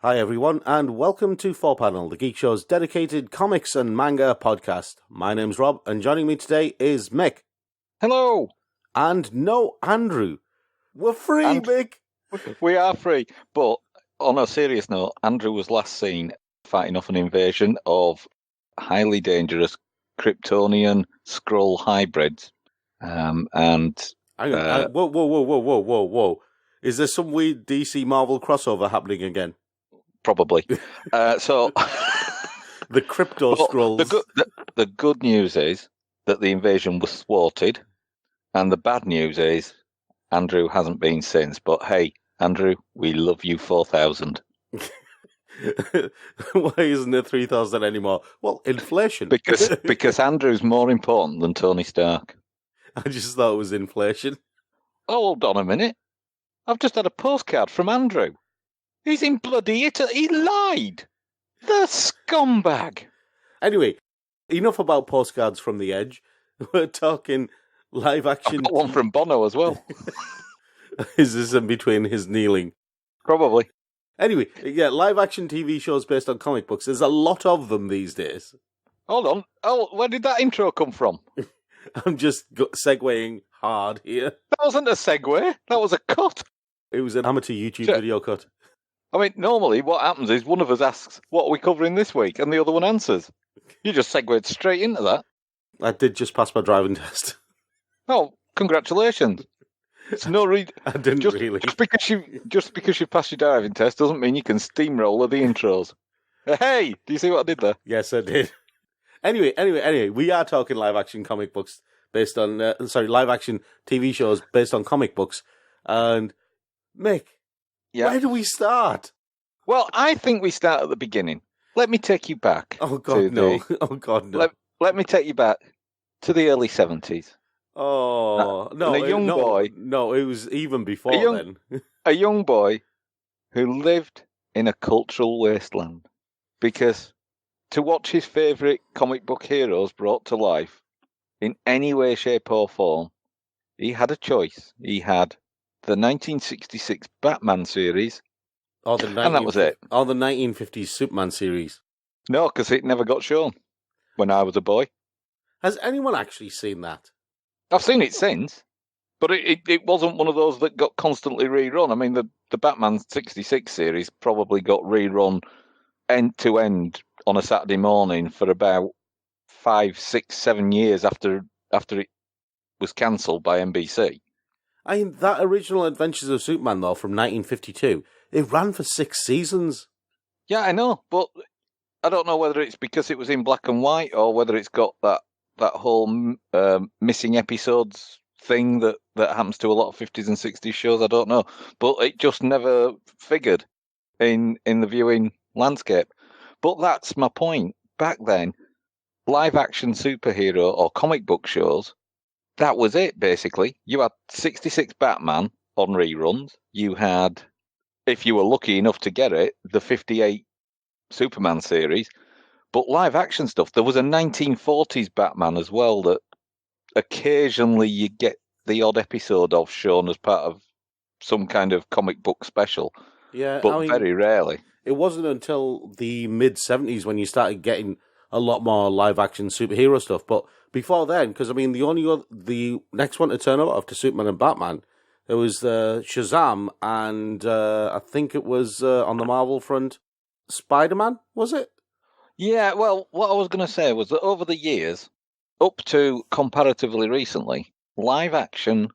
Hi everyone, and welcome to 4Panel, the Geek Show's dedicated comics and manga podcast. My name's Rob, and joining me today is Mick. Hello! And no Andrew. We're free, Mick! We are free, but on a serious note, Andrew was last seen fighting off an invasion of highly dangerous Kryptonian Skrull hybrids. Hang on, whoa. Is there some weird DC Marvel crossover happening again? Probably. So the Crypto Skrulls. The good news is that the invasion was thwarted, and the bad news is Andrew hasn't been since. But hey, Andrew, we love you 4,000. Why isn't it 3,000 anymore? Well, inflation. Because Andrew's more important than Tony Stark. I just thought it was inflation. Oh, hold on a minute. I've just had a postcard from Andrew. He's in bloody Italy. He lied. The scumbag. Anyway, enough about postcards from the Edge. We're talking live action. I've got one from Bono as well. Is this in between his kneeling? Probably. Anyway, yeah, live action TV shows based on comic books. There's a lot of them these days. Hold on. Oh, where did that intro come from? I'm just segueing hard here. That wasn't a segue. That was a cut. It was an amateur YouTube video cut. I mean, normally what happens is one of us asks, what are we covering this week? And the other one answers. You just segued straight into that. I did just pass my driving test. Oh, congratulations. It's no reason. I didn't really. Just because you passed your driving test doesn't mean you can steamroller the intros. Hey, do you see what I did there? Yes, I did. Anyway, we are talking live action comic books based on, live action TV shows based on comic books. And, Mick, where do we start? Well, I think we start at the beginning. Let me take you back. Oh, God, no. Oh, God, no. Let me take you back to the early 70s. Oh, no. And a young boy. No, it was even before then. A young boy who lived in a cultural wasteland. Because to watch his favourite comic book heroes brought to life in any way, shape or form, he had a choice. He had the 1966 Batman series, and that was it. Or the 1950s Superman series. No, because it never got shown when I was a boy. Has anyone actually seen that? I've seen it since, but it wasn't one of those that got constantly rerun. I mean, the Batman 66 series probably got rerun end to end on a Saturday morning for about 5, 6, 7 years after it was cancelled by NBC. I mean, that original Adventures of Superman, though, from 1952, it ran for 6 seasons. Yeah, I know, but I don't know whether it's because it was in black and white or whether it's got that whole missing episodes thing that happens to a lot of 50s and 60s shows. I don't know, but it just never figured in the viewing landscape. But that's my point. Back then, live action superhero or comic book shows, that was it, basically. You had 66 Batman on reruns. You had, if you were lucky enough to get it, the 58 Superman series. But live action stuff, there was a 1940s Batman as well that occasionally you get the odd episode of shown as part of some kind of comic book special. Yeah, but very rarely. It wasn't until the mid-70s when you started getting a lot more live-action superhero stuff. But before then, because, I mean, the next one to turn up after Superman and Batman, there was Shazam, and I think it was, on the Marvel front, Spider-Man, was it? Yeah, well, what I was going to say was that over the years, up to comparatively recently, live-action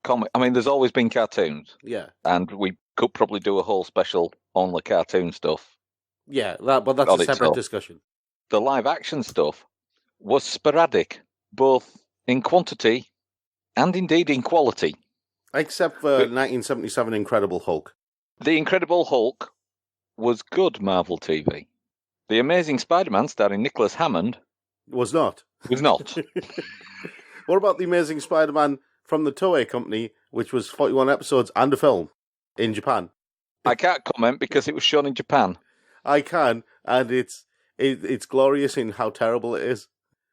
comic... I mean, there's always been cartoons. Yeah. And we could probably do a whole special on the cartoon stuff. Yeah, but that's a separate discussion. The live-action stuff was sporadic, both in quantity and indeed in quality. Except for 1977 Incredible Hulk. The Incredible Hulk was good Marvel TV. The Amazing Spider-Man starring Nicholas Hammond... Was not. Was not. What about The Amazing Spider-Man from the Toei Company, which was 41 episodes and a film in Japan? I can't comment because it was shown in Japan. I can, and it's glorious in how terrible it is.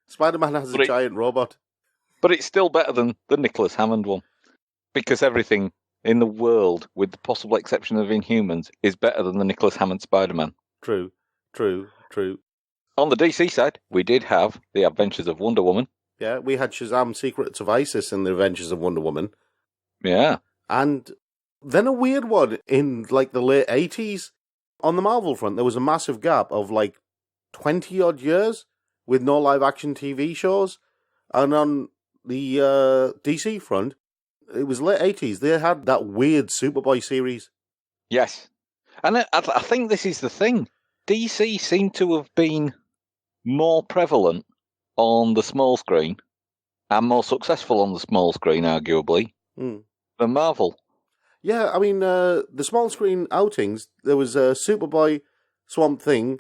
Spider-Man has a giant robot. But it's still better than the Nicholas Hammond one. Because everything in the world, with the possible exception of Inhumans, is better than the Nicholas Hammond Spider-Man. True. On the DC side, we did have The Adventures of Wonder Woman. Yeah, we had Shazam Secrets of Isis in The Adventures of Wonder Woman. Yeah. And then a weird one in, like, the late 80s. On the Marvel front, there was a massive gap of, like, 20-odd years with no live-action TV shows. And on the DC front, it was late 80s. They had that weird Superboy series. Yes. And I think this is the thing. DC seemed to have been more prevalent on the small screen and more successful on the small screen, arguably, than Marvel. Yeah, I mean, the small screen outings, there was Superboy, Swamp Thing.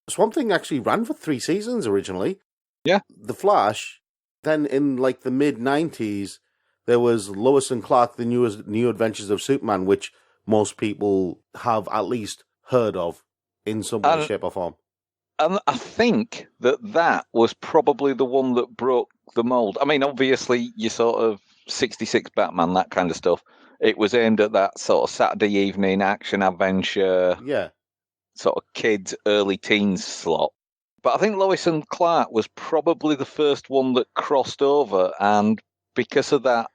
Swamp Thing actually ran for 3 seasons originally. Yeah. The Flash. Then in, like, the mid-90s, there was Lois and Clark, the New Adventures of Superman, which most people have at least heard of in some way, shape or form. And I think that was probably the one that broke the mold. I mean, obviously, your sort of 66 Batman, that kind of stuff, it was aimed at that sort of Saturday evening action adventure, sort of kids, early teens slot. But I think Lois and Clark was probably the first one that crossed over, and because of that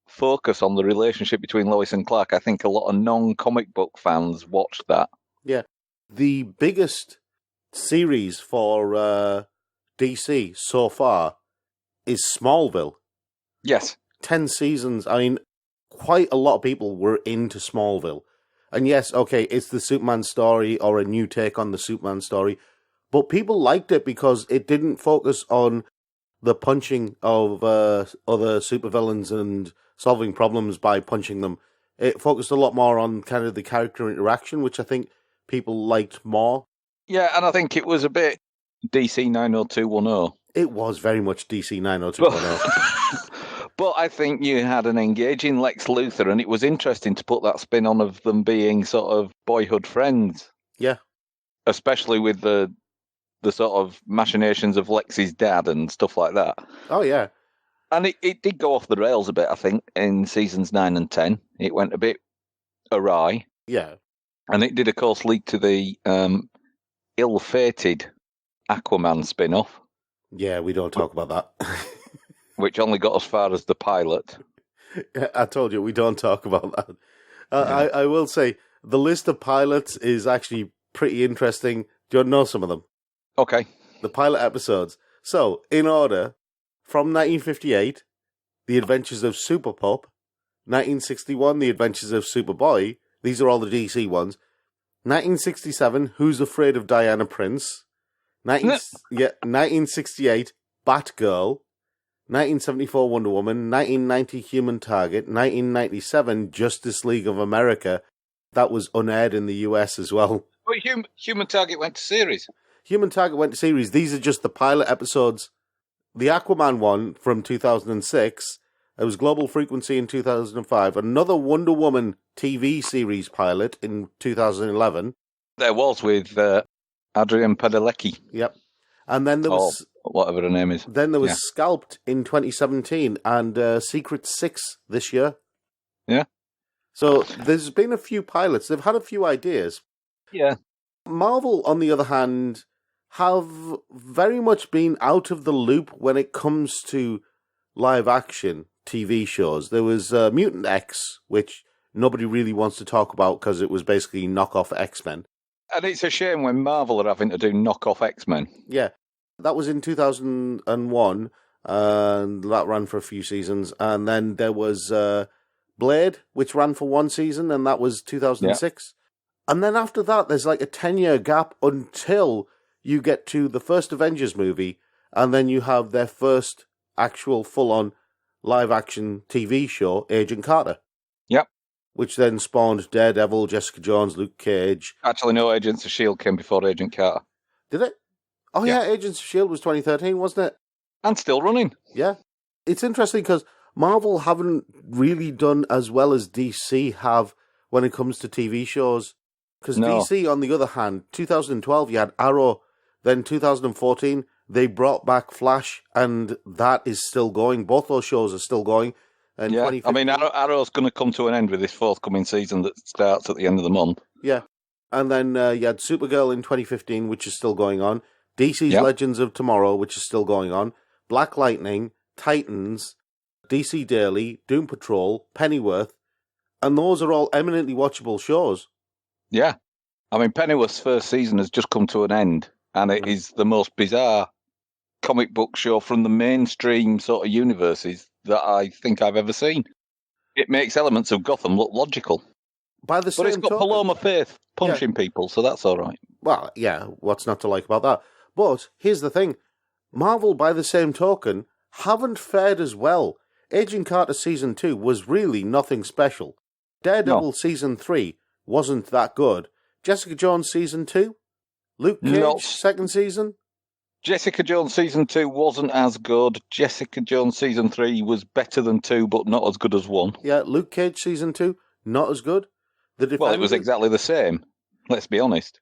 focus on the relationship between Lois and Clark, I think a lot of non-comic book fans watched that. Yeah. The biggest series for DC so far is Smallville. Yes. 10 seasons. I mean, quite a lot of people were into Smallville. And yes, okay, it's the Superman story or a new take on the Superman story, but people liked it because it didn't focus on the punching of other supervillains and solving problems by punching them. It focused a lot more on kind of the character interaction, which I think people liked more. Yeah, and I think it was a bit DC 90210. It was very much DC 90210. But I think you had an engaging Lex Luthor, and it was interesting to put that spin on of them being sort of boyhood friends. Yeah. Especially with the sort of machinations of Lex's dad and stuff like that. Oh, yeah. And it did go off the rails a bit, I think, in seasons 9 and 10. It went a bit awry. Yeah. And it did, of course, lead to the ill-fated Aquaman spin-off. Yeah, we don't talk about that. Which only got as far as the pilot. I told you, we don't talk about that. I will say, the list of pilots is actually pretty interesting. Do you know some of them? Okay. The pilot episodes. So, in order, from 1958, The Adventures of Super Pup, 1961, The Adventures of Superboy. These are all the DC ones. 1967, Who's Afraid of Diana Prince? 1968, Batgirl. 1974, Wonder Woman. 1990, Human Target. 1997, Justice League of America. That was unaired in the US as well. But Human Target went to series. Human Target went to series. These are just the pilot episodes. The Aquaman one from 2006. It was Global Frequency in 2005. Another Wonder Woman TV series pilot in 2011. There was with Adrian Padalecki. Yep. And then there was... whatever her name is. Then there was Scalped in 2017 and Secret 6 this year. Yeah. So there's been a few pilots. They've had a few ideas. Yeah. Marvel, on the other hand, have very much been out of the loop when it comes to live-action TV shows. There was Mutant X, which nobody really wants to talk about because it was basically knockoff X-Men. And it's a shame when Marvel are having to do knockoff X-Men. Yeah. That was in 2001, and that ran for a few seasons. And then there was Blade, which ran for 1 season, and that was 2006. Yeah. And then after that, there's like a 10-year gap until you get to the first Avengers movie, and then you have their first actual full-on live-action TV show, Agent Carter. Yep. Which then spawned Daredevil, Jessica Jones, Luke Cage. Actually, no, Agents of S.H.I.E.L.D. came before Agent Carter. Did it? Oh, yeah, Agents of S.H.I.E.L.D. was 2013, wasn't it? And still running. Yeah. It's interesting because Marvel haven't really done as well as DC have when it comes to TV shows. Because DC, on the other hand, 2012, you had Arrow. Then 2014, they brought back Flash, and that is still going. Both those shows are still going. And yeah, I mean, Arrow's going to come to an end with this forthcoming season that starts at the end of the month. Yeah. And then you had Supergirl in 2015, which is still going on. DC's Legends of Tomorrow, which is still going on. Black Lightning, Titans, DC Daily, Doom Patrol, Pennyworth. And those are all eminently watchable shows. Yeah. I mean, Pennyworth's first season has just come to an end, and it is the most bizarre comic book show from the mainstream sort of universes that I think I've ever seen. It makes elements of Gotham look logical. But it's got Paloma Faith punching people, so that's all right. Well, yeah, what's not to like about that? But here's the thing. Marvel, by the same token, haven't fared as well. Agent Carter Season 2 was really nothing special. Daredevil Season 3 wasn't that good. Jessica Jones Season 2? Luke Cage second season? Jessica Jones Season 2 wasn't as good. Jessica Jones Season 3 was better than 2, but not as good as 1. Yeah, Luke Cage Season 2, not as good. Well, it was exactly the same, let's be honest.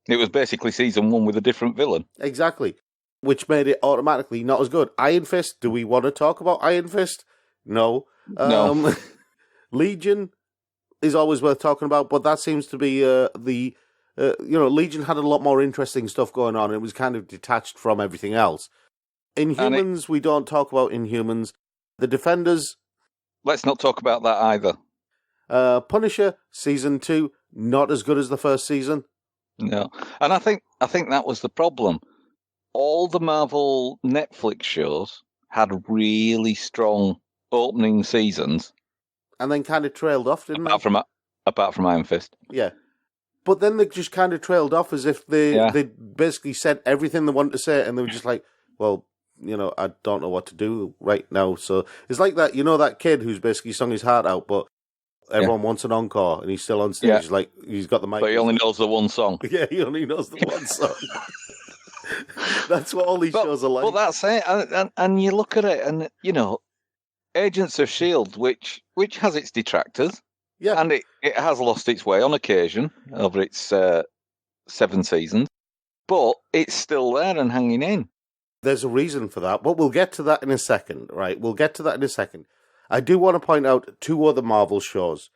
It was basically Season 1 with a different villain. Exactly, which made it automatically not as good. Iron Fist, do we want to talk about Iron Fist? No. No. Legion is always worth talking about, but that seems to be Legion had a lot more interesting stuff going on. It was kind of detached from everything else. Inhumans, we don't talk about Inhumans. The Defenders. Let's not talk about that either. Punisher Season 2, not as good as the first season. No, and I think that was the problem. All the Marvel Netflix shows had really strong opening seasons, and then kind of trailed off, didn't they? Apart from Iron Fist. Yeah. But then they just kind of trailed off as if they basically said everything they wanted to say, and they were just like, well, I don't know what to do right now. So it's like that, that kid who's basically sung his heart out, but everyone wants an encore, and he's still on stage. Like, he's got the mic. But he only knows the one song. Yeah, he only knows the one song. That's what all these shows are like. Well, that's it. And you look at it, and, Agents of S.H.I.E.L.D., which has its detractors. Yeah. And it has lost its way on occasion over its 7 seasons. But it's still there and hanging in. There's a reason for that, but we'll get to that in a second, right? We'll get to that in a second. I do want to point out 2 other Marvel shows.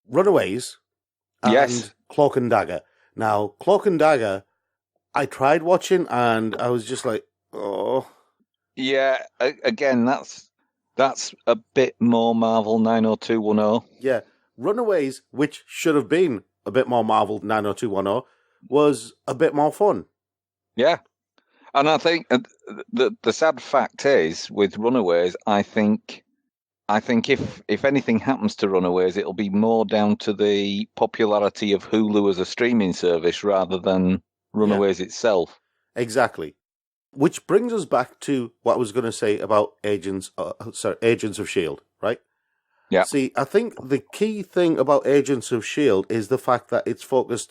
Runaways and Cloak and Dagger. Now, Cloak and Dagger, I tried watching and I was just like, oh. Yeah, again, that's a bit more Marvel 90210. Yeah. Runaways, which should have been a bit more Marvel 90210, was a bit more fun. Yeah. And I think the sad fact is, with Runaways, I think if anything happens to Runaways, it'll be more down to the popularity of Hulu as a streaming service rather than Runaways itself. Exactly. Which brings us back to what I was going to say about Agents of S.H.I.E.L.D., right? Yeah. See, I think the key thing about Agents of S.H.I.E.L.D. is the fact that its focus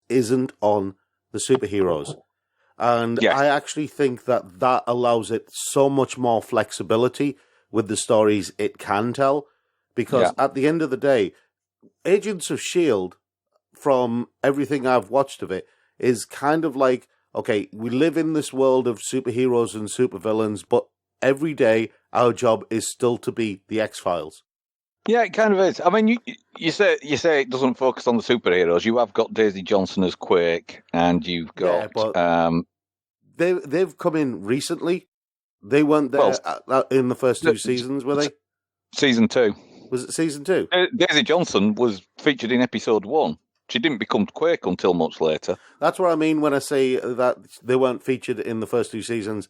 isn't on the superheroes. And I actually think that allows it so much more flexibility with the stories it can tell. Because at the end of the day, Agents of S.H.I.E.L.D., from everything I've watched of it, is kind of like, okay, we live in this world of superheroes and supervillains, but every day our job is still to be the X-Files. Yeah, it kind of is. I mean, you say it doesn't focus on the superheroes. You have got Daisy Johnson as Quake, and you've got they've come in recently. They weren't there in the first 2 seasons, were they? Season 2. Was it season 2? Daisy Johnson was featured in episode 1. She didn't become Quake until much later. That's what I mean when I say that they weren't featured in the first 2 seasons.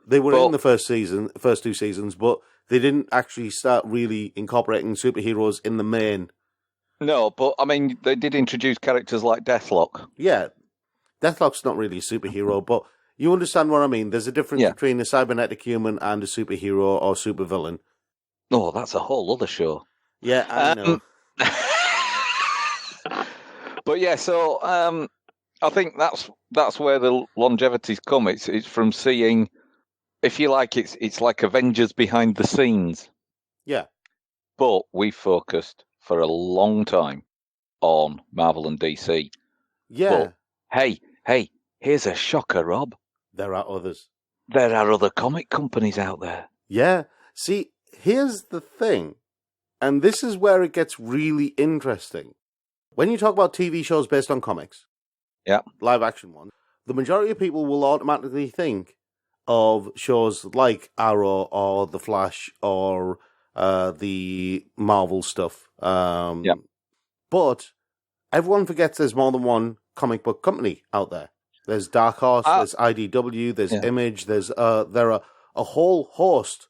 They were in the first 2 seasons, but they didn't actually start really incorporating superheroes in the main. No, but I mean, they did introduce characters like Deathlock. Yeah, Deathlock's not really a superhero, but you understand what I mean. There's a difference between a cybernetic human and a superhero or supervillain. Oh, that's a whole other show. Yeah, I know. But yeah, so I think that's where the longevity's come. It's from seeing, if you like, it's like Avengers behind the scenes. Yeah. But we focused for a long time on Marvel and DC. Yeah. But, hey, here's a shocker, Rob. There are others. There are other comic companies out there. Yeah. See, here's the thing. And this is where it gets really interesting. When you talk about TV shows based on comics, live action ones, the majority of people will automatically think of shows like Arrow or The Flash or the Marvel stuff. But everyone forgets there's more than one comic book company out there. There's Dark Horse, there's IDW, there's Image, there are a whole host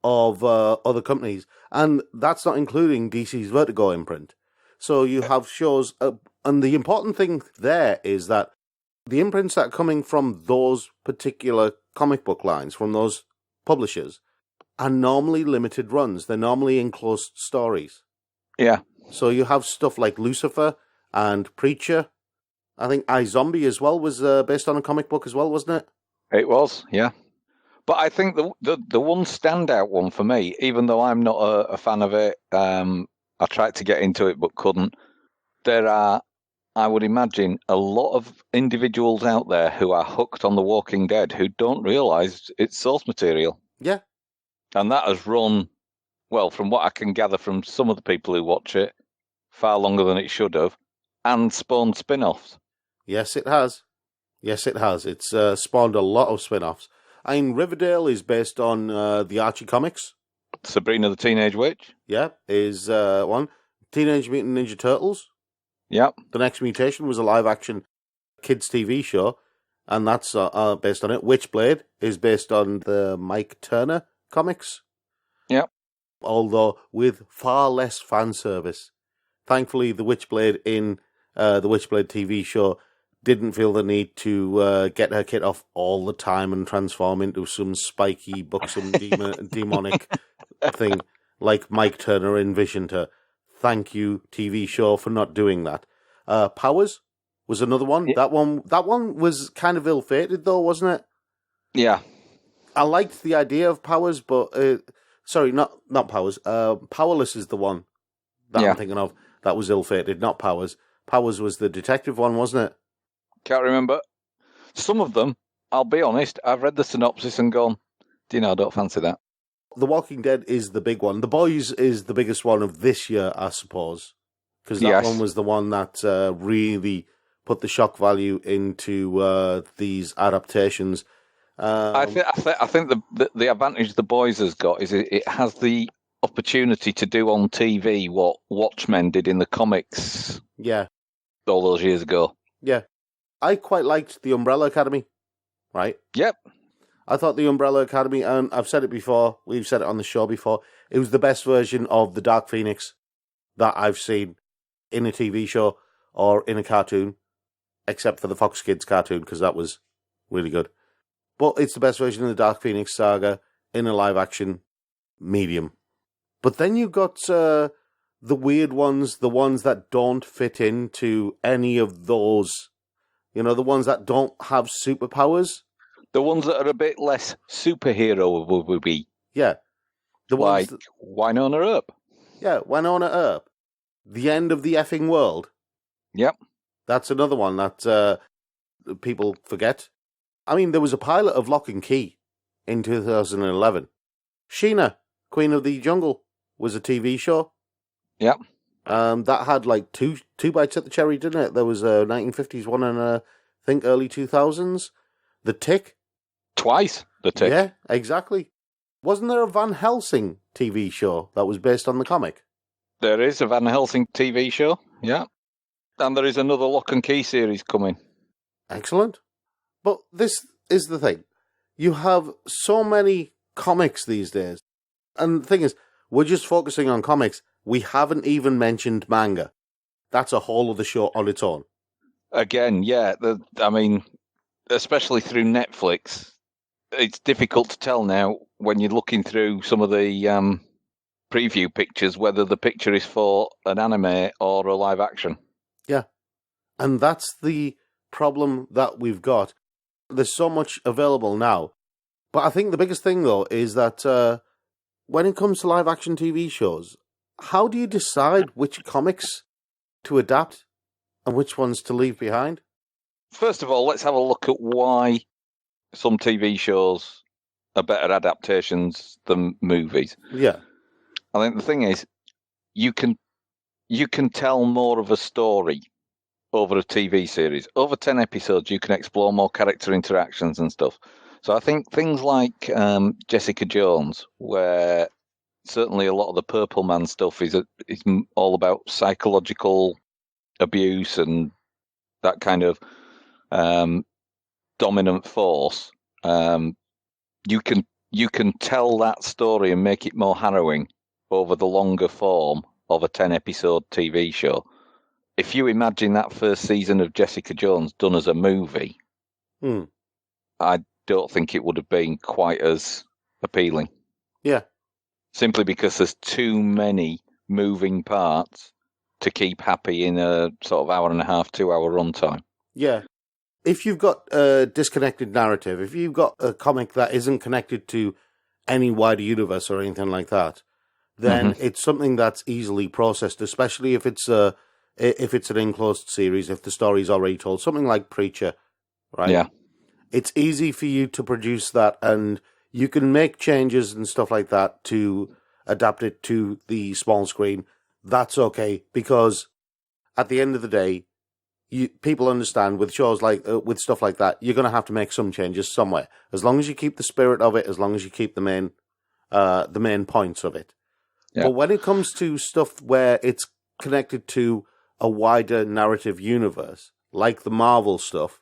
of other companies, and that's not including DC's Vertigo imprint. So you have shows, and the important thing there is that the imprints that are coming from those particular comic book lines, from those publishers, are normally limited runs. They're normally enclosed stories. Yeah. So you have stuff like Lucifer and Preacher. I think iZombie as well was based on a comic book as well, wasn't it? It was, yeah. But I think the one standout one for me, even though I'm not a fan of it, I tried to get into it but couldn't. There are, I would imagine, a lot of individuals out there who are hooked on The Walking Dead who don't realise it's source material. Yeah. And that has run, well, from what I can gather from some of the people who watch it, far longer than it should have, and spawned spin-offs. Yes, it has. Yes, it has. It's spawned a lot of spin-offs. I mean, Riverdale is based on the Archie comics. Sabrina the Teenage Witch. Yeah, is one. Teenage Mutant Ninja Turtles. Yep. The Next Mutation was a live-action kids' TV show, and that's based on it. Witchblade is based on the Mike Turner comics. Yep. Although with far less fan service. Thankfully, the Witchblade in the Witchblade TV show didn't feel the need to get her kit off all the time and transform into some spiky, buxom, demonic thing like Mike Turner envisioned her. Thank you, TV show, for not doing that. Powers was another one. Yeah. That one was kind of ill-fated, though, wasn't it? Yeah. I liked the idea of Powers, but sorry, not Powers. Powerless is the one that I'm thinking of. That was ill-fated, not Powers. Powers was the detective one, wasn't it? Can't remember. Some of them, I'll be honest, I've read the synopsis and gone, I don't fancy that. The Walking Dead is the big one. The Boys is the biggest one of this year, I suppose. Because that one was the one that really put the shock value into these adaptations. I think the advantage The Boys has got is it has the opportunity to do on TV what Watchmen did in the comics. Yeah. All those years ago. Yeah. I quite liked the Umbrella Academy, right? Yep. I thought the Umbrella Academy, and I've said it before, we've said it on the show before, it was the best version of the Dark Phoenix that I've seen in a TV show or in a cartoon, except for the Fox Kids cartoon, because that was really good. But it's the best version of the Dark Phoenix saga in a live-action medium. But then you've got the weird ones, the ones that don't fit into any of those, the ones that don't have superpowers. The ones that are a bit less superhero would be. Yeah. Like Winona Earp. Yeah, Winona Earp. The End of the Effing World. Yep. That's another one that people forget. I mean, there was a pilot of Lock and Key in 2011. Sheena, Queen of the Jungle, was a TV show. Yep. That had like two bites at the cherry, didn't it? There was a 1950s one and I think early 2000s. The Tick. Twice, The Tick. Yeah, exactly. Wasn't there a Van Helsing TV show that was based on the comic? There is a Van Helsing TV show, yeah. And there is another Lock and Key series coming. Excellent. But this is the thing. You have so many comics these days. And the thing is, we're just focusing on comics. We haven't even mentioned manga. That's a whole other show on its own. Again, yeah. Especially through Netflix, it's difficult to tell now when you're looking through some of the preview pictures whether the picture is for an anime or a live action. Yeah. And that's the problem that we've got. There's so much available now. But I think the biggest thing, though, is that when it comes to live action TV shows, how do you decide which comics to adapt and which ones to leave behind? First of all, let's have a look at why some TV shows are better adaptations than movies. Yeah. I think the thing is, you can tell more of a story over a TV series. Over 10 episodes, you can explore more character interactions and stuff. So I think things like Jessica Jones, where certainly a lot of the Purple Man stuff is all about psychological abuse and that kind of dominant force. You can tell that story and make it more harrowing over the longer form of a 10-episode TV show. If you imagine that first season of Jessica Jones done as a movie, I don't think it would have been quite as appealing. Yeah. Simply because there's too many moving parts to keep happy in a sort of hour and a half, 2 hour runtime. Yeah. If you've got a disconnected narrative, if you've got a comic that isn't connected to any wider universe or anything like that, then it's something that's easily processed, especially if it's an enclosed series, if the story's already told. Something like Preacher, right? Yeah. It's easy for you to produce that, and you can make changes and stuff like that to adapt it to the small screen. That's okay, because at the end of the day, people understand with shows like with stuff like that, you're going to have to make some changes somewhere. As long as you keep the spirit of it, as long as you keep the main points of it. Yeah. But when it comes to stuff where it's connected to a wider narrative universe, like the Marvel stuff,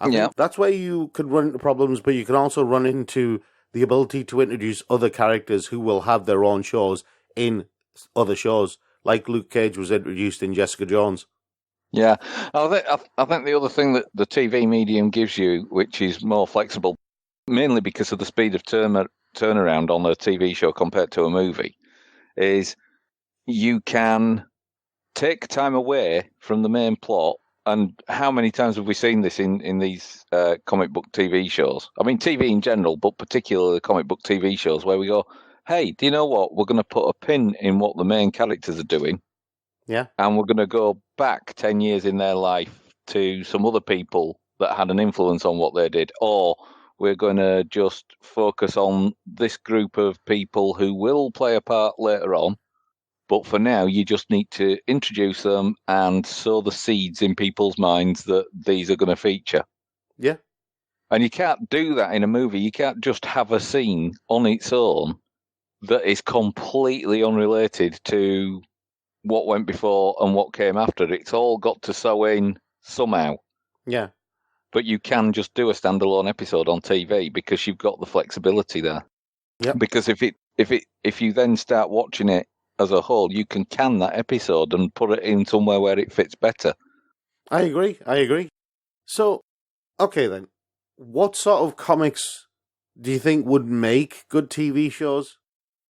I think that's where you could run into problems, but you can also run into the ability to introduce other characters who will have their own shows in other shows, like Luke Cage was introduced in Jessica Jones. Yeah, I think the other thing that the TV medium gives you, which is more flexible, mainly because of the speed of turnaround on a TV show compared to a movie, is you can take time away from the main plot. And how many times have we seen this in these comic book TV shows? I mean, TV in general, but particularly comic book TV shows, where we go, hey, do you know what? We're going to put a pin in what the main characters are doing. Yeah. And we're going to go back 10 years in their life to some other people that had an influence on what they did. Or we're going to just focus on this group of people who will play a part later on. But for now, you just need to introduce them and sow the seeds in people's minds that these are going to feature. Yeah. And you can't do that in a movie. You can't just have a scene on its own that is completely unrelated to what went before and what came after. It's all got to sew in somehow. Yeah. But you can just do a standalone episode on TV because you've got the flexibility there. Yeah. Because if you then start watching it as a whole, you can that episode and put it in somewhere where it fits better. I agree. So, okay then, what sort of comics do you think would make good TV shows?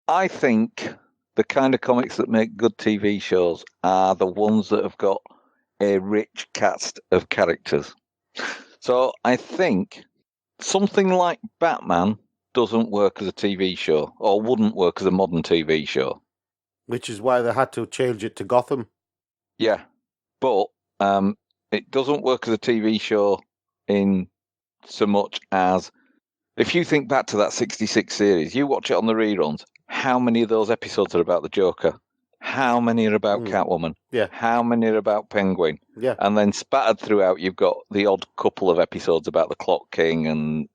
I think the kind of comics that make good TV shows are the ones that have got a rich cast of characters. So I think something like Batman doesn't work as a TV show, or wouldn't work as a modern TV show. Which is why they had to change it to Gotham. Yeah, but it doesn't work as a TV show in so much as, if you think back to that 66 series, you watch it on the reruns, how many of those episodes are about the Joker? How many are about Catwoman? Yeah. How many are about Penguin? Yeah. And then spattered throughout, you've got the odd couple of episodes about the Clock King and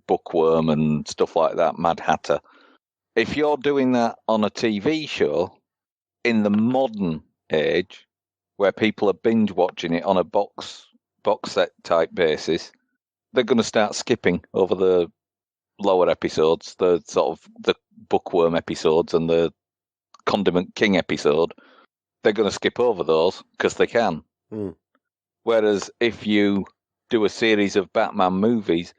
Bookworm and stuff like that, Mad Hatter. If you're doing that on a TV show in the modern age, where people are binge watching it on a box set type basis, they're going to start skipping over the lower episodes, the sort of the Bookworm episodes and the Condiment King episode. They're going to skip over those because they can. Whereas if you do a series of Batman movies,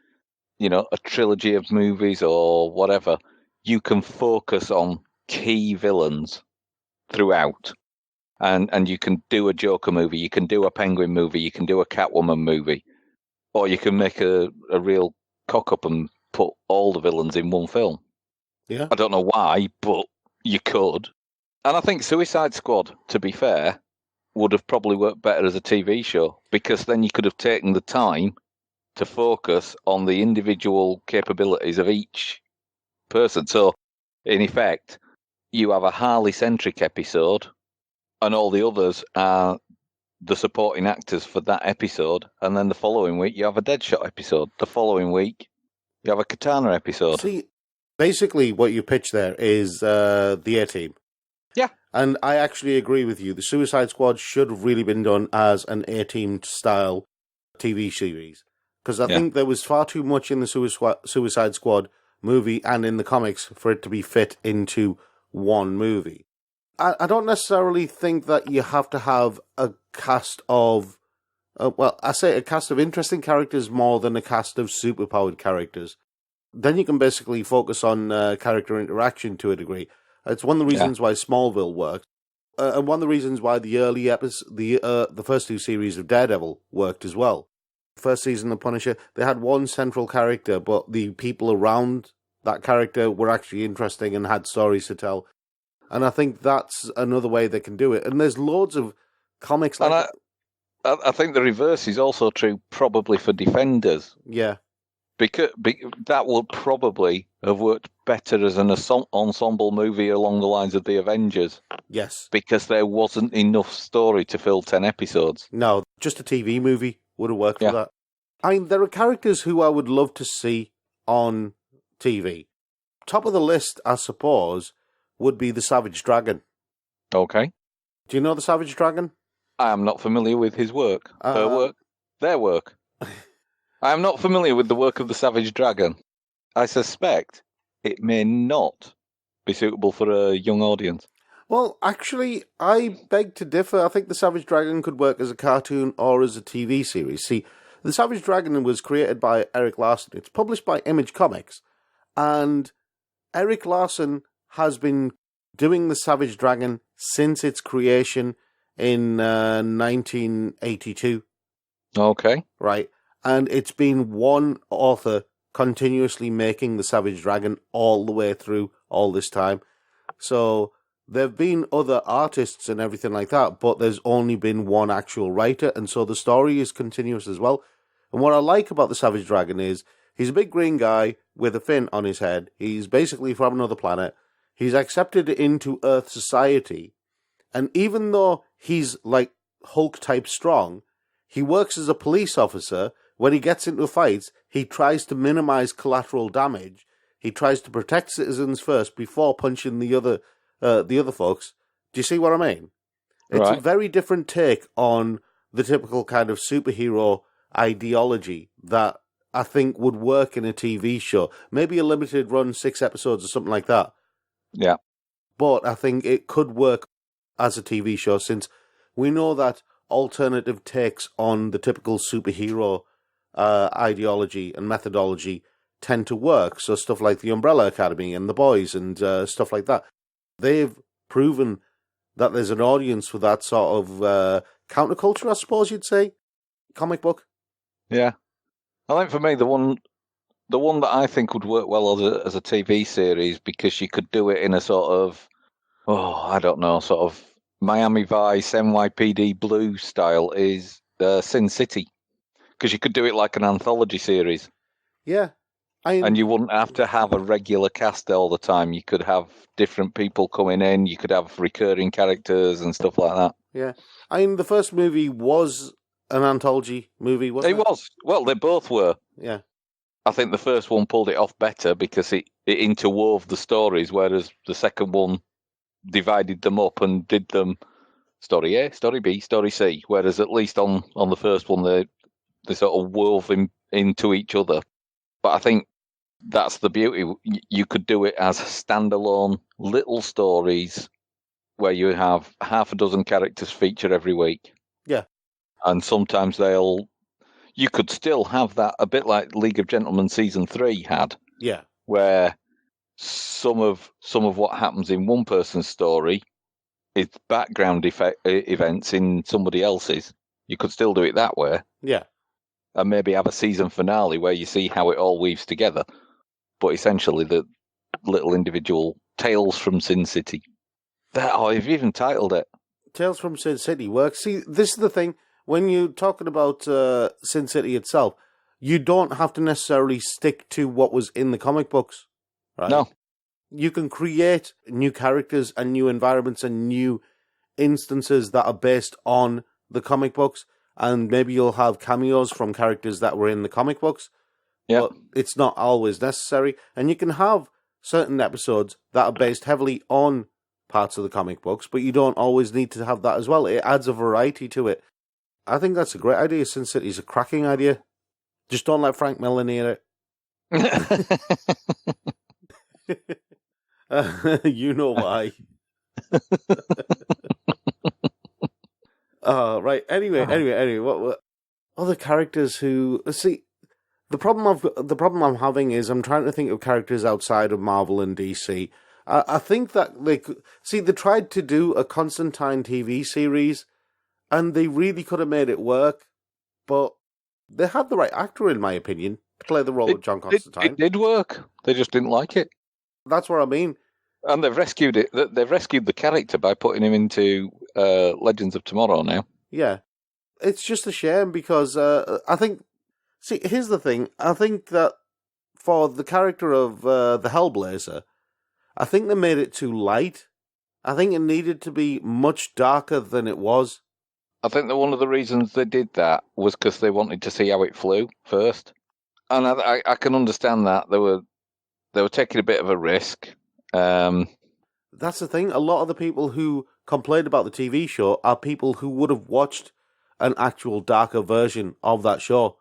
a trilogy of movies or whatever, you can focus on key villains throughout. And you can do a Joker movie, you can do a Penguin movie, you can do a Catwoman movie, or you can make a real cock-up and put all the villains in one film. Yeah. I don't know why, but you could. And I think Suicide Squad, to be fair, would have probably worked better as a TV show, because then you could have taken the time to focus on the individual capabilities of each person. So, in effect, you have a Harley-centric episode, and all the others are the supporting actors for that episode, and then the following week you have a Deadshot episode. The following week you have a Katana episode. See, basically what you pitch there is the A-Team. Yeah. And I actually agree with you. The Suicide Squad should have really been done as an A-Team style TV series. Because I think there was far too much in the Suicide Squad movie and in the comics for it to be fit into one movie. I don't necessarily think that you have to have a cast of, I say a cast of interesting characters more than a cast of superpowered characters. Then you can basically focus on character interaction to a degree. It's one of the reasons why Smallville worked, and one of the reasons why the early the first two series of Daredevil worked as well. First season of Punisher, they had one central character, but the people around that character were actually interesting and had stories to tell. And I think that's another way they can do it. And there's loads of comics like that. I think the reverse is also true, probably for Defenders. Yeah. Because that would probably have worked better as an ensemble movie along the lines of The Avengers. Yes. Because there wasn't enough story to fill 10 episodes. No, just a TV movie would have worked for that. I mean, there are characters who I would love to see on TV. Top of the list, I suppose, would be the Savage Dragon. Okay. Do you know the Savage Dragon? I am not familiar with his work. Her work. Their work. I am not familiar with the work of the Savage Dragon. I suspect it may not be suitable for a young audience. Well, actually, I beg to differ. I think the Savage Dragon could work as a cartoon or as a TV series. See, the Savage Dragon was created by Eric Larson. It's published by Image Comics. And Eric Larson has been doing the Savage Dragon since its creation in 1982. Okay. Right. And it's been one author continuously making the Savage Dragon all the way through all this time. So there have been other artists and everything like that, but there's only been one actual writer, and so the story is continuous as well. And what I like about the Savage Dragon is he's a big green guy with a fin on his head. He's basically from another planet. He's accepted into Earth society. And even though he's like Hulk-type strong, he works as a police officer. When he gets into fights, he tries to minimize collateral damage. He tries to protect citizens first before punching the other folks. Do you see what I mean? It's a very different take on the typical kind of superhero ideology that I think would work in a TV show. Maybe a limited run, 6 episodes or something like that. Yeah. But I think it could work as a TV show, since we know that alternative takes on the typical superhero ideology and methodology tend to work. So stuff like the Umbrella Academy and The Boys and stuff like that. They've proven that there's an audience for that sort of counterculture, I suppose you'd say, comic book. Yeah. I think for me, the one that I think would work well as a TV series, because you could do it in a sort of, I don't know, sort of Miami Vice, NYPD Blue style, is Sin City. Because you could do it like an anthology series. Yeah. And you wouldn't have to have a regular cast all the time. You could have different people coming in. You could have recurring characters and stuff like that. Yeah. I mean, the first movie was an anthology movie, wasn't it? It was. Well, they both were. Yeah. I think the first one pulled it off better because it interwove the stories, whereas the second one divided them up and did them story A, story B, story C. Whereas at least on the first one, they sort of wove into each other. But I think that's the beauty. You could do it as standalone little stories where you have half a dozen characters feature every week. Yeah. And sometimes you could still have that a bit like League of Gentlemen Season 3 had. Yeah. Where some of what happens in one person's story is background events in somebody else's. You could still do it that way. Yeah. And maybe have a season finale where you see how it all weaves together. But essentially, the little individual tales from Sin City. You've even titled it. Tales from Sin City works. See, this is the thing. When you're talking about Sin City itself, you don't have to necessarily stick to what was in the comic books. Right? No. you can create new characters and new environments and new instances that are based on the comic books, and maybe you'll have cameos from characters that were in the comic books, but it's not always necessary. And you can have certain episodes that are based heavily on parts of the comic books, but you don't always need to have that as well. It adds a variety to it. I think that's a great idea. Sin City's a cracking idea. Just don't let Frank Miller near it. You know why. Right. Anyway. What other characters who see the problem I'm having is I'm trying to think of characters outside of Marvel and DC. I think that they tried to do a Constantine TV series, and they really could have made it work, but they had the right actor, in my opinion, to play the role of John Constantine. It did work. They just didn't like it. That's what I mean. And they've rescued it. They've rescued the character by putting him into Legends of Tomorrow now. Yeah. It's just a shame because I think... See, here's the thing. I think that for the character of the Hellblazer, I think they made it too light. I think it needed to be much darker than it was. I think that one of the reasons they did that was because they wanted to see how it flew first. And I can understand that. They were taking a bit of a risk. That's the thing. A lot of the people who complained about the TV show are people who would have watched an actual darker version of that show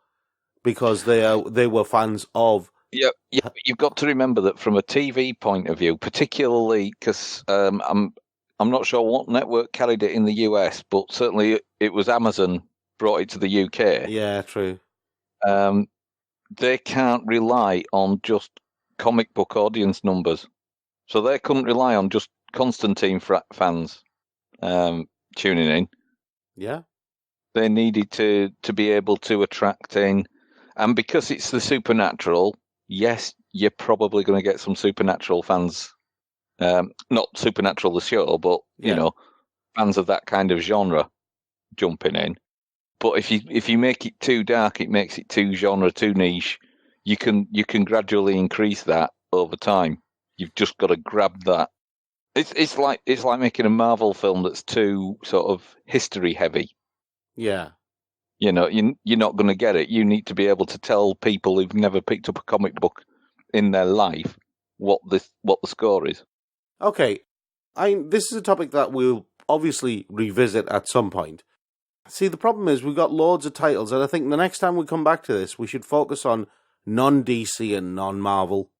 because they were fans of... Yeah, you've got to remember that from a TV point of view, particularly because I'm not sure what network carried it in the US, but certainly it was Amazon brought it to the UK. Yeah, true. They can't rely on just comic book audience numbers. So they couldn't rely on just Constantine fans tuning in. Yeah. They needed to be able to attract in. And because it's the supernatural, yes, you're probably going to get some supernatural fans. Not Supernatural the show, but, you know, fans of that kind of genre jumping in. But if you make it too dark, it makes it too genre, too niche. You can gradually increase that over time. You've just got to grab that. It's like making a Marvel film that's too sort of history heavy. Yeah. You know, you're not going to get it. You need to be able to tell people who've never picked up a comic book in their life what the score is. Okay, this is a topic that we'll obviously revisit at some point. See, the problem is we've got loads of titles, and I think the next time we come back to this, we should focus on non-DC and non-Marvel.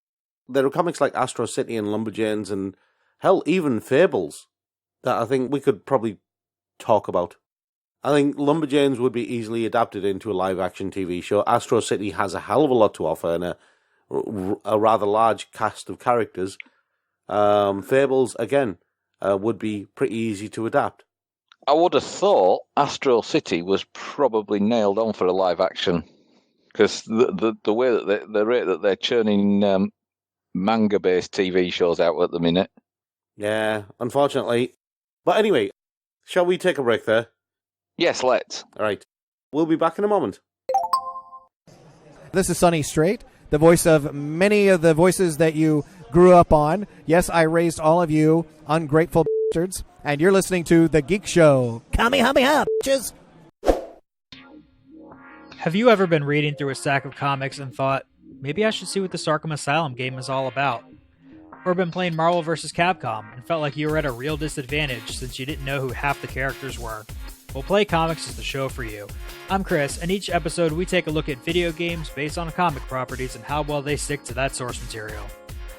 There are comics like Astro City and Lumberjanes and, hell, even Fables that I think we could probably talk about. I think Lumberjanes would be easily adapted into a live-action TV show. Astro City has a hell of a lot to offer and a rather large cast of characters. Fables, again, would be pretty easy to adapt. I would have thought Astro City was probably nailed on for a live-action because the way that the rate that they're churning manga-based TV shows out at the minute. Yeah, unfortunately. But anyway, shall we take a break there? Yes, let's. All right. We'll be back in a moment. This is Sonny Strait, the voice of many of the voices that you grew up on. Yes, I raised all of you ungrateful bastards, and you're listening to The Geek Show. Kamehameha, bitches! Have you ever been reading through a stack of comics and thought, maybe I should see what this Arkham Asylum game is all about? Or been playing Marvel vs. Capcom and felt like you were at a real disadvantage since you didn't know who half the characters were? Well, Play Comics is the show for you. I'm Chris, and each episode we take a look at video games based on comic properties and how well they stick to that source material.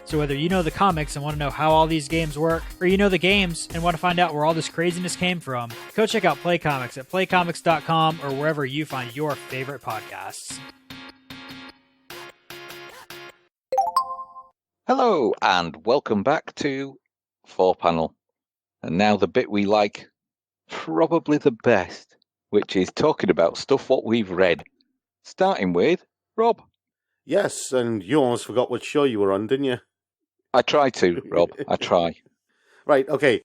So whether you know the comics and want to know how all these games work, or you know the games and want to find out where all this craziness came from, go check out Play Comics at playcomics.com or wherever you find your favorite podcasts. Hello, and welcome back to 4Panel. And now the bit we like probably the best, which is talking about stuff what we've read. Starting with Rob. Yes, and you almost forgot what show you were on, didn't you? I try to, Rob. I try. Right, okay.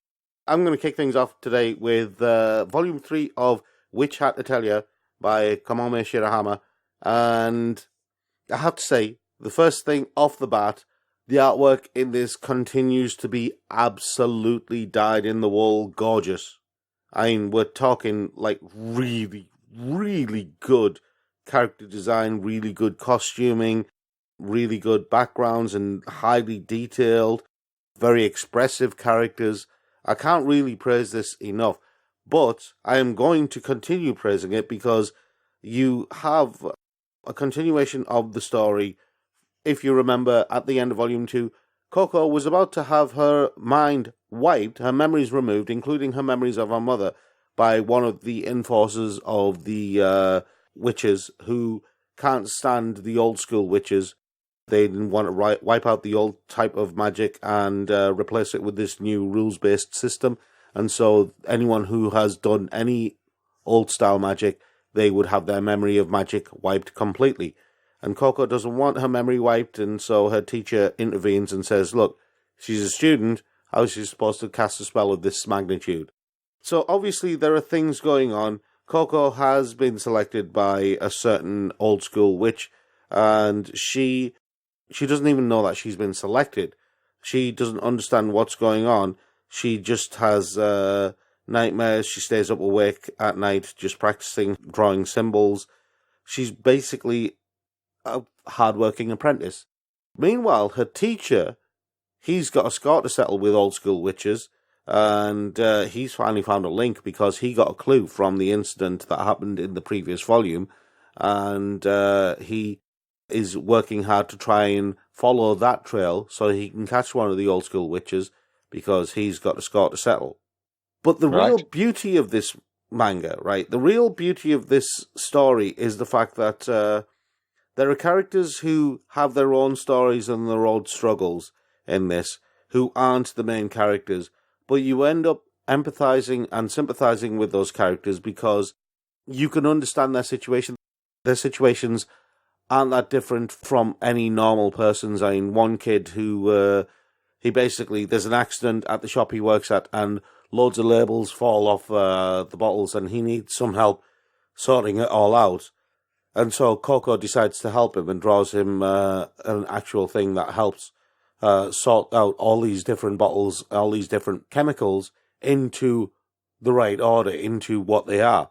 I'm going to kick things off today with Volume 3 of Witch Hat Atelier by Kamome Shirahama. And I have to say, the first thing off the bat, The artwork in this continues to be absolutely dyed-in-the-wool gorgeous. I mean, we're talking like really, really good character design, really good costuming, really good backgrounds, and highly detailed, very expressive characters. I can't really praise this enough, but I am going to continue praising it because you have a continuation of the story. If you remember, at the end of Volume 2, Coco was about to have her mind wiped, her memories removed, including her memories of her mother, by one of the enforcers of the witches who can't stand the old school witches. They didn't want to wipe out the old type of magic and replace it with this new rules-based system. And so anyone who has done any old-style magic, they would have their memory of magic wiped completely. And Coco doesn't want her memory wiped, and so her teacher intervenes and says, look, she's a student, how is she supposed to cast a spell of this magnitude? So obviously there are things going on. Coco has been selected by a certain old-school witch, and she doesn't even know that she's been selected. She doesn't understand what's going on. She just has nightmares. She stays up awake at night just practicing drawing symbols. She's basically a hard-working apprentice. Meanwhile, her teacher, he's got a score to settle with old school witches, and he's finally found a link because he got a clue from the incident that happened in the previous volume, and he is working hard to try and follow that trail so he can catch one of the old school witches because he's got a score to settle. But the real beauty of this manga, right, the real beauty of this story is the fact that there are characters who have their own stories and their own struggles in this, who aren't the main characters, but you end up empathizing and sympathizing with those characters because you can understand their situation. Their situations aren't that different from any normal person's. I mean, one kid who, there's an accident at the shop he works at, and loads of labels fall off the bottles, and he needs some help sorting it all out. And so Coco decides to help him and draws him an actual thing that helps sort out all these different bottles, all these different chemicals into the right order, into what they are.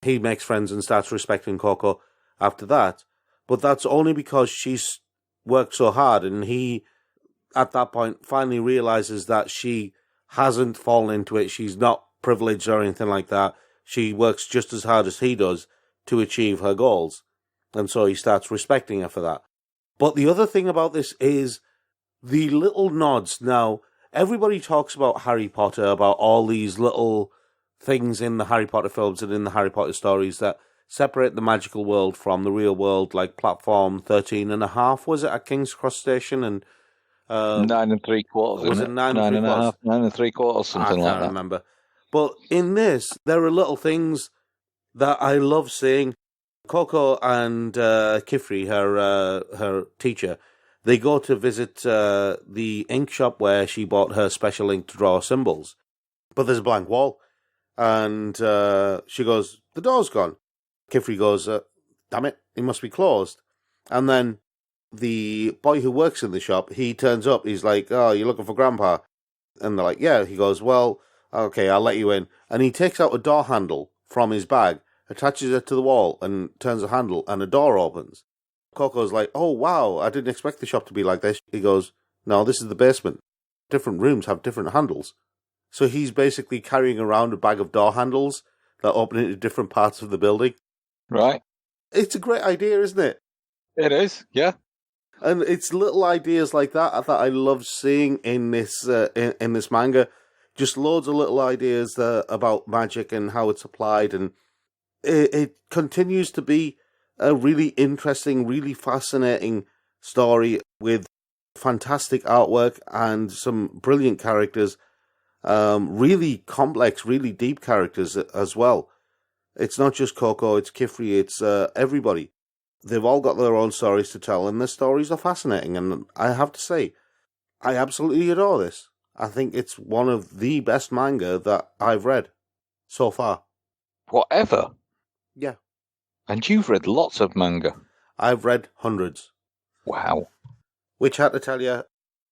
He makes friends and starts respecting Coco after that. But that's only because she's worked so hard, and he, at that point, finally realizes that she hasn't fallen into it. She's not privileged or anything like that. She works just as hard as he does to achieve her goals, and so he starts respecting her for that. But the other thing about this is the little nods. Now, everybody talks about Harry Potter, about all these little things in the Harry Potter films and in the Harry Potter stories that separate the magical world from the real world, like platform 13.5, was it, at King's Cross Station? And 9 3/4. Was it 9 3/4? 9 3/4, something like that. I can't remember. But in this, there are little things that I love seeing. Coco and Kifri, her teacher, they go to visit the ink shop where she bought her special ink to draw symbols. But there's a blank wall. And she goes, the door's gone. Kifri goes, damn it, it must be closed. And then the boy who works in the shop, he turns up. He's like, oh, you're looking for Grandpa? And they're like, yeah. He goes, well, okay, I'll let you in. And he takes out a door handle from his bag, attaches it to the wall, and turns the handle, and a door opens. Coco's like, oh, wow, I didn't expect the shop to be like this. He goes, no, this is the basement. Different rooms have different handles. So he's basically carrying around a bag of door handles that open into different parts of the building. Right. It's a great idea, isn't it? It is, yeah. And it's little ideas like that I love seeing in this in this manga. Just loads of little ideas about magic and how it's applied, and it continues to be a really interesting, really fascinating story with fantastic artwork and some brilliant characters, really complex, really deep characters as well. It's not just Coco, it's Kifri, it's everybody. They've all got their own stories to tell, and their stories are fascinating, and I have to say, I absolutely adore this. I think it's one of the best manga that I've read so far. Whatever? Yeah. And you've read lots of manga. I've read hundreds. Wow. Witch Hat Atelier,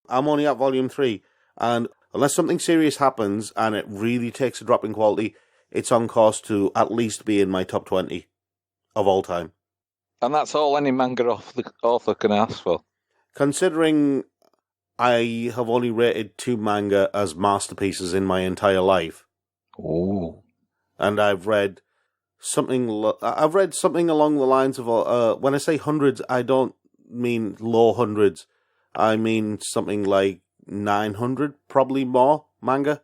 I'm only at volume 3, and unless something serious happens and it really takes a drop in quality, it's on course to at least be in my top 20 of all time. And that's all any manga author can ask for. Considering I have only rated 2 manga as masterpieces in my entire life. Ooh. And I've read something along the lines of, when I say hundreds, I don't mean low hundreds. I mean something like 900, probably more, manga.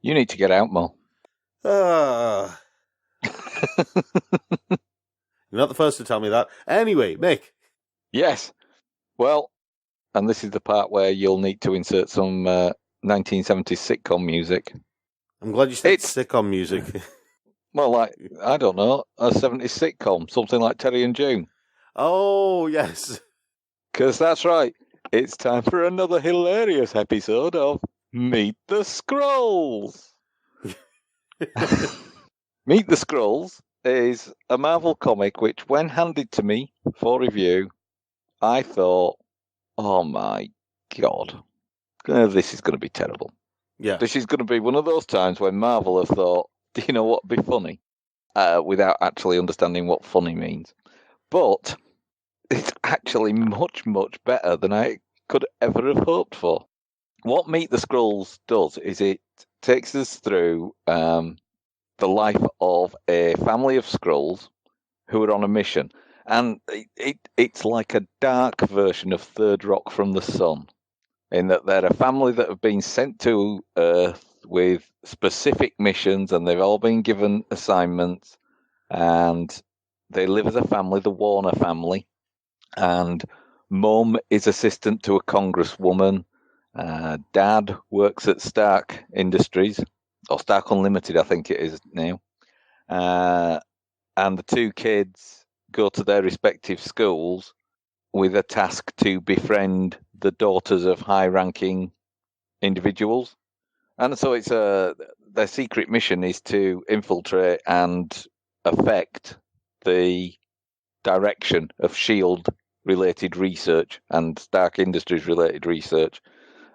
You need to get out more. You're not the first to tell me that. Anyway, Mick. Yes. Well, and this is the part where you'll need to insert some 1970s sitcom music. I'm glad you said sitcom music. Well, like, I don't know, a 70s sitcom, something like Terry and June. Oh, yes. Because that's right. It's time for another hilarious episode of Meet the Skrulls. Meet the Skrulls is a Marvel comic which, when handed to me for review, I thought, oh my God, this is going to be terrible. Yeah. This is going to be one of those times when Marvel have thought, do you know what would be funny? Without actually understanding what funny means. But it's actually much, much better than I could ever have hoped for. What Meet the Skrulls does is it takes us through the life of a family of Skrulls who are on a mission. And it's like a dark version of Third Rock from the Sun, in that they're a family that have been sent to Earth with specific missions, and they've all been given assignments, and they live as a family, the Warner family, and Mum is assistant to a congresswoman, Dad works at Stark Industries, or Stark Unlimited, I think it is now, and the 2 kids go to their respective schools with a task to befriend the daughters of high-ranking individuals. And so it's their secret mission is to infiltrate and affect the direction of S.H.I.E.L.D.-related research and Stark Industries-related research,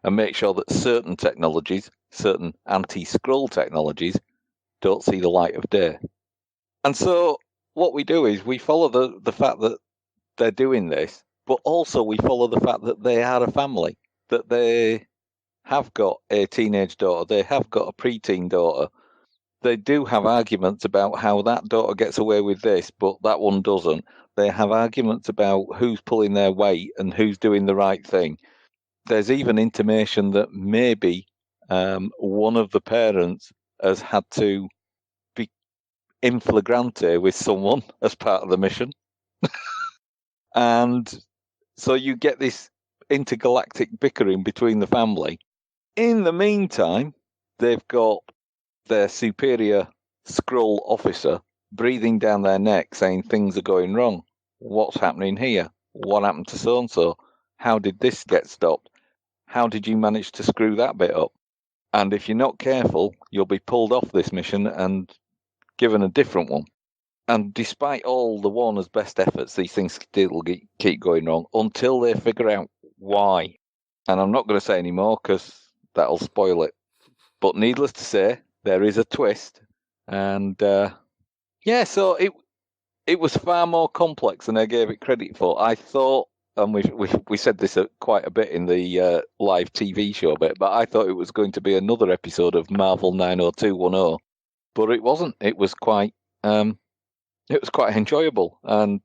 and make sure that certain technologies, certain anti-Skrull technologies, don't see the light of day. And so what we do is we follow the fact that they're doing this, but also we follow the fact that they are a family, that they have got a teenage daughter, they have got a preteen daughter. They do have arguments about how that daughter gets away with this, but that one doesn't. They have arguments about who's pulling their weight and who's doing the right thing. There's even intimation that maybe one of the parents has had to be in flagrante with someone as part of the mission. And so you get this intergalactic bickering between the family. In the meantime, they've got their superior Skrull officer breathing down their neck saying things are going wrong. What's happening here? What happened to so-and-so? How did this get stopped? How did you manage to screw that bit up? And if you're not careful, you'll be pulled off this mission and given a different one. And despite all the Warner's best efforts, these things still keep going wrong until they figure out why. And I'm not going to say any more because that'll spoil it. But needless to say, there is a twist. And so it was far more complex than I gave it credit for. I thought, and we said this quite a bit in the live TV show bit, but I thought it was going to be another episode of Marvel 90210. But it wasn't. It was quite enjoyable, and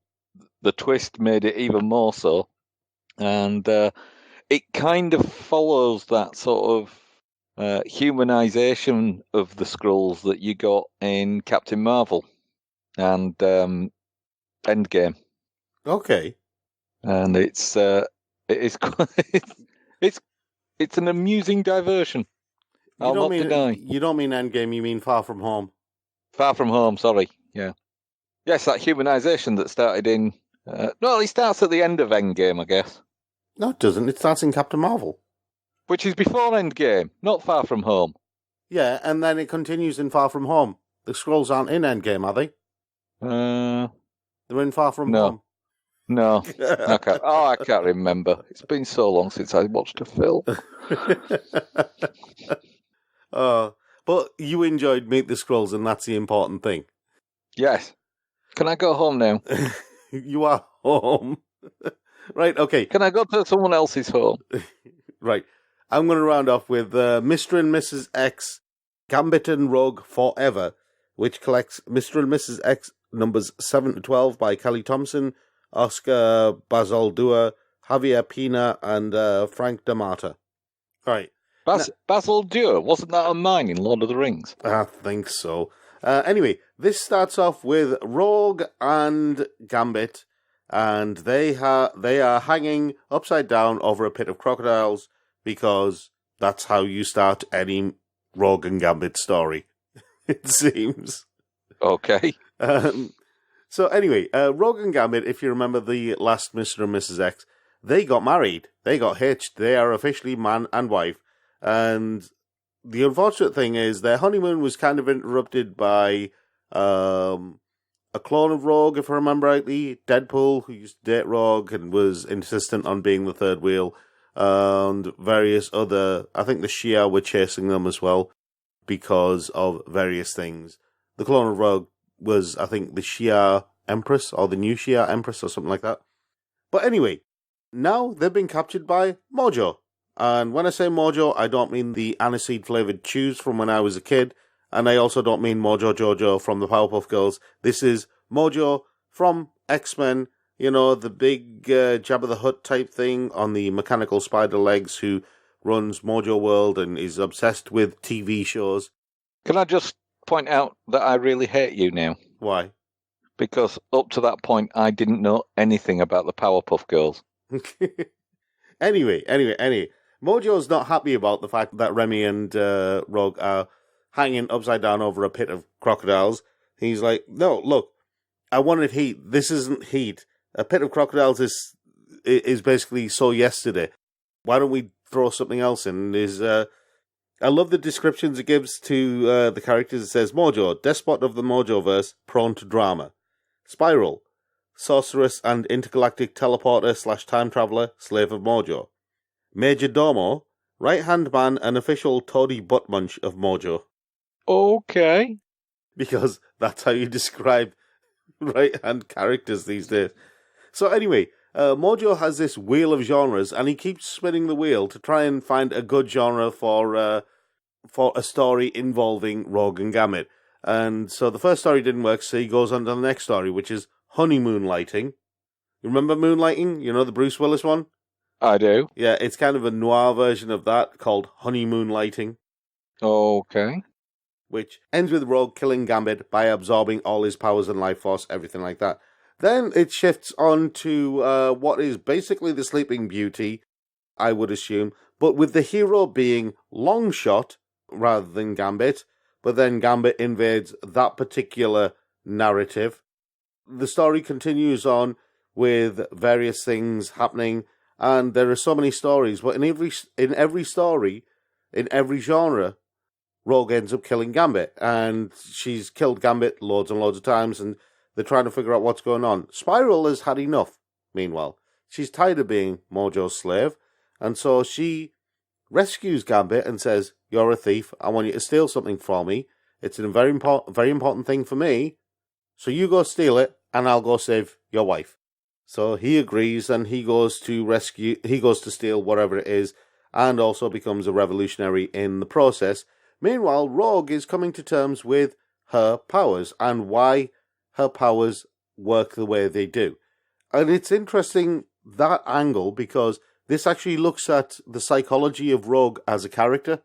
the twist made it even more so. And it kind of follows that sort of humanization of the Skrulls that you got in Captain Marvel and Endgame. Okay. And it's an amusing diversion. I'll not deny. You don't mean Endgame, you mean Far From Home. Far From Home, sorry. Yeah. Yes, that humanization that started in... it starts at the end of Endgame, I guess. No, it doesn't. It starts in Captain Marvel. Which is before Endgame, not Far From Home. Yeah, and then it continues in Far From Home. The Skrulls aren't in Endgame, are they? They're in Far From Home. No, I can't. Oh, I can't remember. It's been so long since I watched a film. But you enjoyed Meet the Skrulls, and that's the important thing. Yes. Can I go home now? You are home. Right, okay. Can I go to someone else's home? Right. I'm going to round off with Mr. and Mrs. X, Gambit and Rogue Forever, which collects Mr. and Mrs. X numbers 7 to 12 by Kelly Thompson, Oscar Basaldua, Javier Pina, and Frank D'Amata. Right. Basil Dewar, wasn't that on mine in Lord of the Rings? I think so. Anyway, this starts off with Rogue and Gambit, and they are hanging upside down over a pit of crocodiles, because that's how you start any Rogue and Gambit story, it seems. Okay. So anyway, Rogue and Gambit, if you remember the last Mr. and Mrs. X, they got married. They got hitched. They are officially man and wife. And the unfortunate thing is their honeymoon was kind of interrupted by a clone of Rogue, if I remember rightly, Deadpool, who used to date Rogue and was insistent on being the third wheel, and various other, I think the Shia were chasing them as well because of various things. The clone of Rogue was, I think, the Shia Empress, or the new Shia Empress, or something like that. But anyway, now they've been captured by Mojo. And when I say Mojo, I don't mean the aniseed-flavoured chews from when I was a kid, and I also don't mean Mojo Jojo from the Powerpuff Girls. This is Mojo from X-Men, you know, the big Jabba the Hutt type thing on the mechanical spider legs who runs Mojo World and is obsessed with TV shows. Can I just point out that I really hate you now? Why? Because up to that point, I didn't know anything about the Powerpuff Girls. Anyway. Mojo's not happy about the fact that Remy and Rogue are hanging upside down over a pit of crocodiles. He's like, no, look, I wanted heat. This isn't heat. A pit of crocodiles is basically so yesterday. Why don't we throw something else in? I love the descriptions it gives to the characters. It says, Mojo, despot of the Mojoverse, prone to drama. Spiral, sorceress and intergalactic teleporter / time traveler, slave of Mojo. Major Domo, right-hand man and official toady butt munch of Mojo. Okay. Because that's how you describe right-hand characters these days. So anyway, Mojo has this wheel of genres, and he keeps spinning the wheel to try and find a good genre for a story involving Rogue and Gambit. And so the first story didn't work, so he goes on to the next story, which is Honeymoon Lighting. You remember Moonlighting? You know, the Bruce Willis one? I do. Yeah, it's kind of a noir version of that called Honeymoon Lighting. Okay. Which ends with Rogue killing Gambit by absorbing all his powers and life force, everything like that. Then it shifts on to what is basically the Sleeping Beauty, I would assume, but with the hero being Longshot rather than Gambit, but then Gambit invades that particular narrative. The story continues on with various things happening, and there are so many stories, but in every story, in every genre, Rogue ends up killing Gambit, and she's killed Gambit loads and loads of times, and they're trying to figure out what's going on. Spiral has had enough, meanwhile. She's tired of being Mojo's slave, and so she rescues Gambit and says, you're a thief, I want you to steal something from me. It's a very important thing for me, so you go steal it, and I'll go save your wife. So he agrees, and he goes to steal whatever it is, and also becomes a revolutionary in the process. Meanwhile, Rogue is coming to terms with her powers, and why her powers work the way they do. And it's interesting, that angle, because this actually looks at the psychology of Rogue as a character,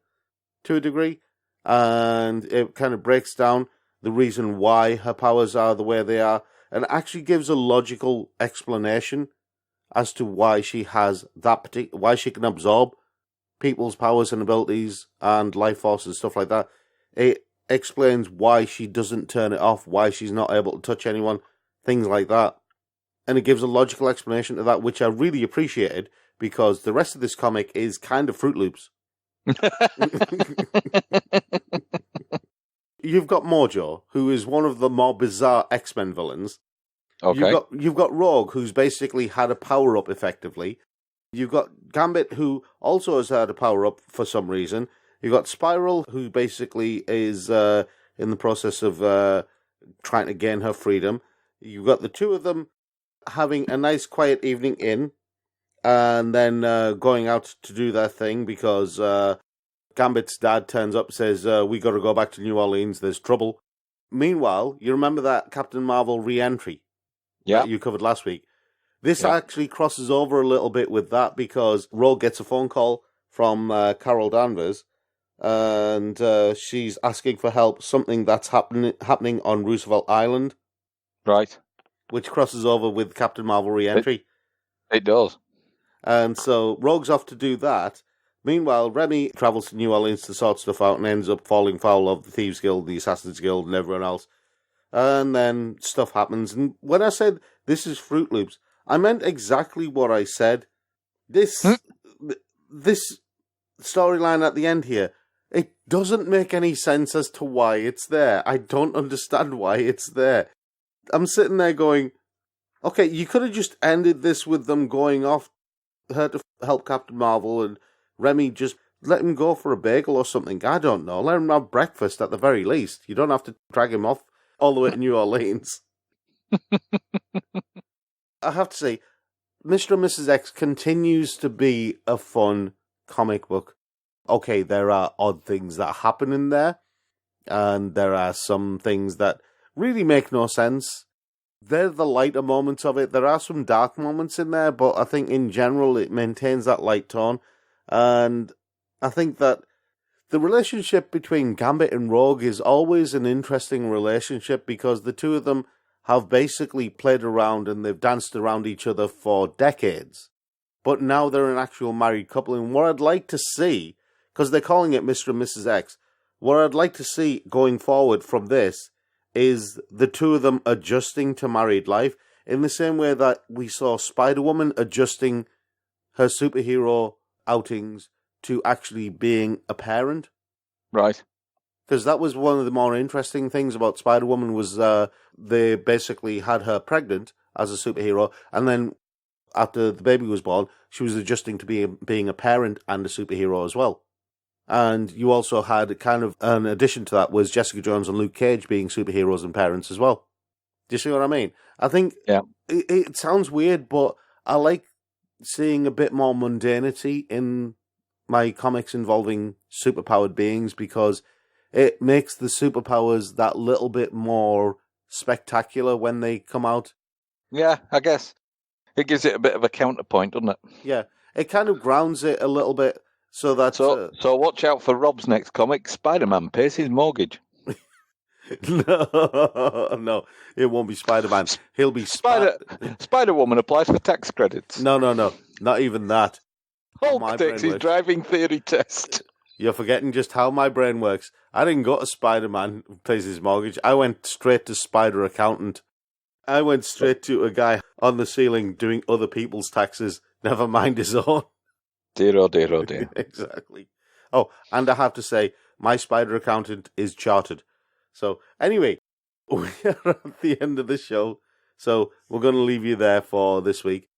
to a degree, and it kind of breaks down the reason why her powers are the way they are, and actually gives a logical explanation as to why she has why she can absorb people's powers and abilities and life force and stuff like that. It explains why she doesn't turn it off, why she's not able to touch anyone, things like that. And it gives a logical explanation to that, which I really appreciated, because the rest of this comic is kind of Fruit Loops. You've got Mojo, who is one of the more bizarre X-Men villains. Okay. You've got Rogue, who's basically had a power-up, effectively. You've got Gambit, who also has had a power-up for some reason. You've got Spiral, who basically is in the process of trying to gain her freedom. You've got the two of them having a nice, quiet evening in, and then going out to do their thing because Gambit's dad turns up and says, we got to go back to New Orleans, there's trouble. Meanwhile, you remember that Captain Marvel re-entry that you covered last week? This actually crosses over a little bit with that because Rogue gets a phone call from Carol Danvers, and she's asking for help, something that's happening on Roosevelt Island. Right. Which crosses over with Captain Marvel re-entry. It does. And so Rogue's off to do that. Meanwhile, Remy travels to New Orleans to sort stuff out and ends up falling foul of the Thieves Guild, the Assassins Guild, and everyone else. And then stuff happens. And when I said this is Fruit Loops, I meant exactly what I said. This storyline at the end here, it doesn't make any sense as to why it's there. I don't understand why it's there. I'm sitting there going, okay, you could have just ended this with them going off, her to help Captain Marvel, and Remy just let him go for a bagel or something. I don't know. Let him have breakfast at the very least. You don't have to drag him off all the way to New Orleans. I have to say, Mr. and Mrs. X continues to be a fun comic book. Okay, there are odd things that happen in there, and there are some things that really make no sense. They're the lighter moments of it. There are some dark moments in there, but I think in general it maintains that light tone. And I think that the relationship between Gambit and Rogue is always an interesting relationship because the two of them have basically played around and they've danced around each other for decades. But now they're an actual married couple. And what I'd like to see, because they're calling it Mr. and Mrs. X, what I'd like to see going forward from this is the two of them adjusting to married life in the same way that we saw Spider-Woman adjusting her superhero outings to actually being a parent. Right. Because that was one of the more interesting things about Spider-Woman was they basically had her pregnant as a superhero, and then after the baby was born, she was adjusting to being a parent and a superhero as well. And you also had kind of an addition to that was Jessica Jones and Luke Cage being superheroes and parents as well. Do you see what I mean? I think it sounds weird, but I like seeing a bit more mundanity in my comics involving superpowered beings because it makes the superpowers that little bit more spectacular when they come out. Yeah, I guess. It gives it a bit of a counterpoint, doesn't it? Yeah, it kind of grounds it a little bit so that... So watch out for Rob's next comic. Spider-Man pays his mortgage. No, it won't be Spider-Man. He'll be Spider-Woman applies for tax credits. No, not even that. Hulk takes his driving theory test. You're forgetting just how my brain works. I didn't go to Spider-Man who pays his mortgage. I went straight to Spider Accountant. I went straight to a guy on the ceiling doing other people's taxes, never mind his own. Dear, oh dear, oh dear. Exactly. Oh, and I have to say, my Spider Accountant is chartered. So, anyway, we are at the end of the show. So, we're going to leave you there for this week.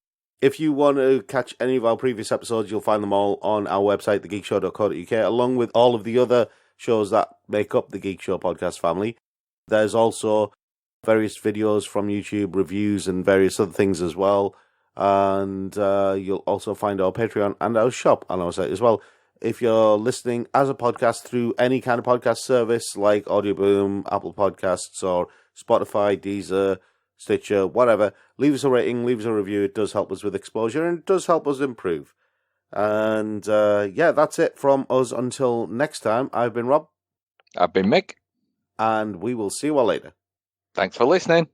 If you want to catch any of our previous episodes, you'll find them all on our website, thegeekshow.co.uk, along with all of the other shows that make up the Geek Show podcast family. There's also various videos from YouTube, reviews, and various other things as well. And you'll also find our Patreon and our shop on our site as well. If you're listening as a podcast through any kind of podcast service like Audioboom, Apple Podcasts, or Spotify, Deezer, Stitcher, whatever, leave us a rating, leave us a review. It does help us with exposure and it does help us improve. And that's it from us until next time. I've been Rob. I've been Mick. And we will see you all later. Thanks for listening.